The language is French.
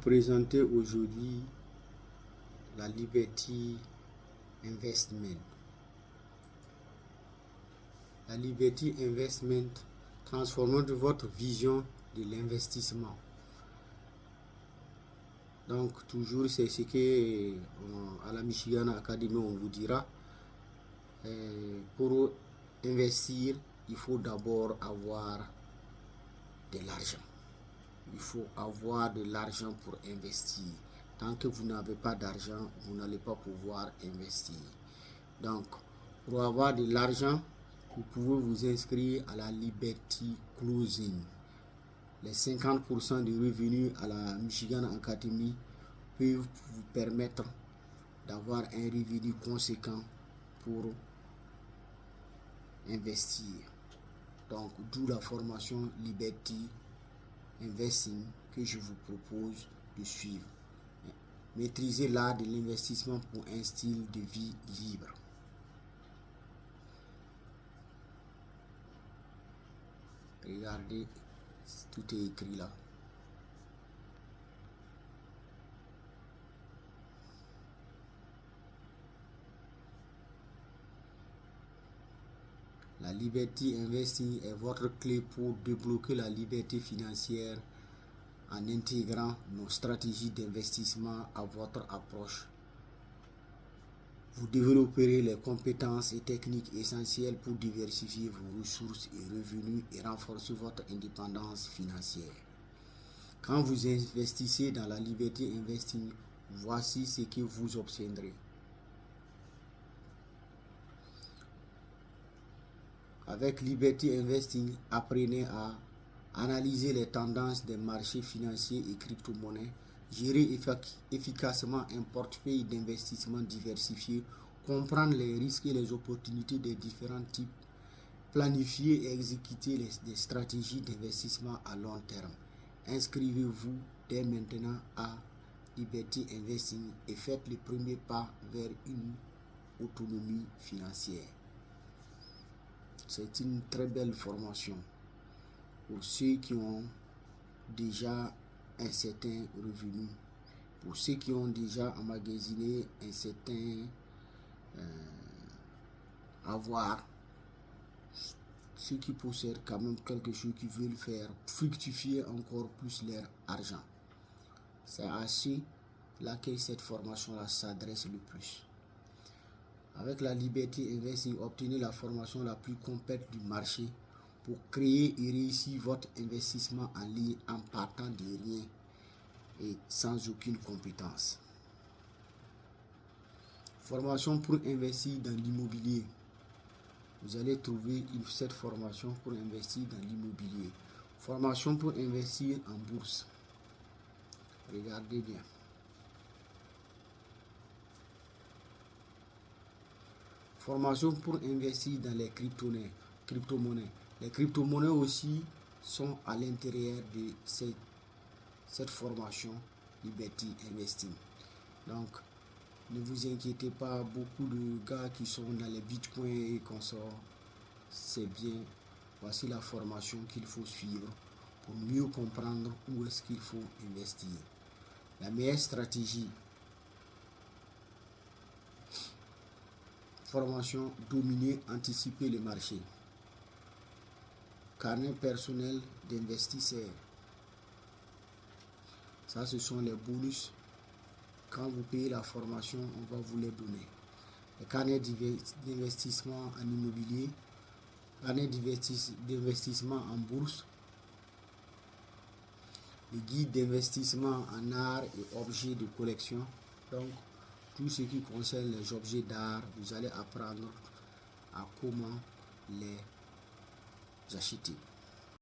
présenter aujourd'hui la Liberty Investment. La Liberty Investment transforme votre vision de l'investissement. Donc toujours c'est ce que à la Michigan Academy on vous dira. Pour investir, il faut d'abord avoir de l'argent. Il faut avoir de l'argent pour investir. Tant que vous n'avez pas d'argent, vous n'allez pas pouvoir investir. Donc, pour avoir de l'argent, vous pouvez vous inscrire à la Liberty Closing. Les 50% de revenus à la Michigan Academy peuvent vous permettre d'avoir un revenu conséquent pour investir. Donc, d'où la formation Liberty Investing que je vous propose de suivre. Maîtriser l'art de l'investissement pour un style de vie libre. Regardez, tout est écrit là. La Liberty Investing est votre clé pour débloquer la liberté financière en intégrant nos stratégies d'investissement à votre approche. Vous développerez les compétences et techniques essentielles pour diversifier vos ressources et revenus et renforcer votre indépendance financière. Quand vous investissez dans la Liberty Investing, voici ce que vous obtiendrez. Avec Liberty Investing, apprenez à analyser les tendances des marchés financiers et crypto-monnaies, gérer efficacement un portefeuille d'investissement diversifié, comprendre les risques et les opportunités des différents types, planifier et exécuter des stratégies d'investissement à long terme. Inscrivez-vous dès maintenant à Liberty Investing et faites le premier pas vers une autonomie financière. C'est une très belle formation pour ceux qui ont déjà un certain revenu, pour ceux qui ont déjà emmagasiné un certain avoir, ceux qui possèdent quand même quelque chose qui veulent faire fructifier encore plus leur argent. C'est à ceux-là que cette formation-là s'adresse le plus. Avec la Liberty Investing, obtenez la formation la plus complète du marché pour créer et réussir votre investissement en ligne en partant de rien et sans aucune compétence. Formation pour investir dans l'immobilier. Vous allez trouver cette formation pour investir dans l'immobilier. Formation pour investir en bourse. Regardez bien. Formation pour investir dans les crypto-monnaies. Les crypto-monnaies aussi sont à l'intérieur de cette formation Liberty Investing. Donc, ne vous inquiétez pas, beaucoup de gars qui sont dans les bitcoins et consorts, c'est bien. Voici la formation qu'il faut suivre pour mieux comprendre où est-ce qu'il faut investir. La meilleure stratégie. Formation dominer, anticiper le marché. Carnet personnel d'investisseur. Ça, ce sont les bonus. Quand vous payez la formation, on va vous les donner. Le carnet d'investissement en immobilier, carnet d'investissement en bourse, le guide d'investissement en art et objets de collection. Donc, tout ce qui concerne les objets d'art, vous allez apprendre à comment les acheter.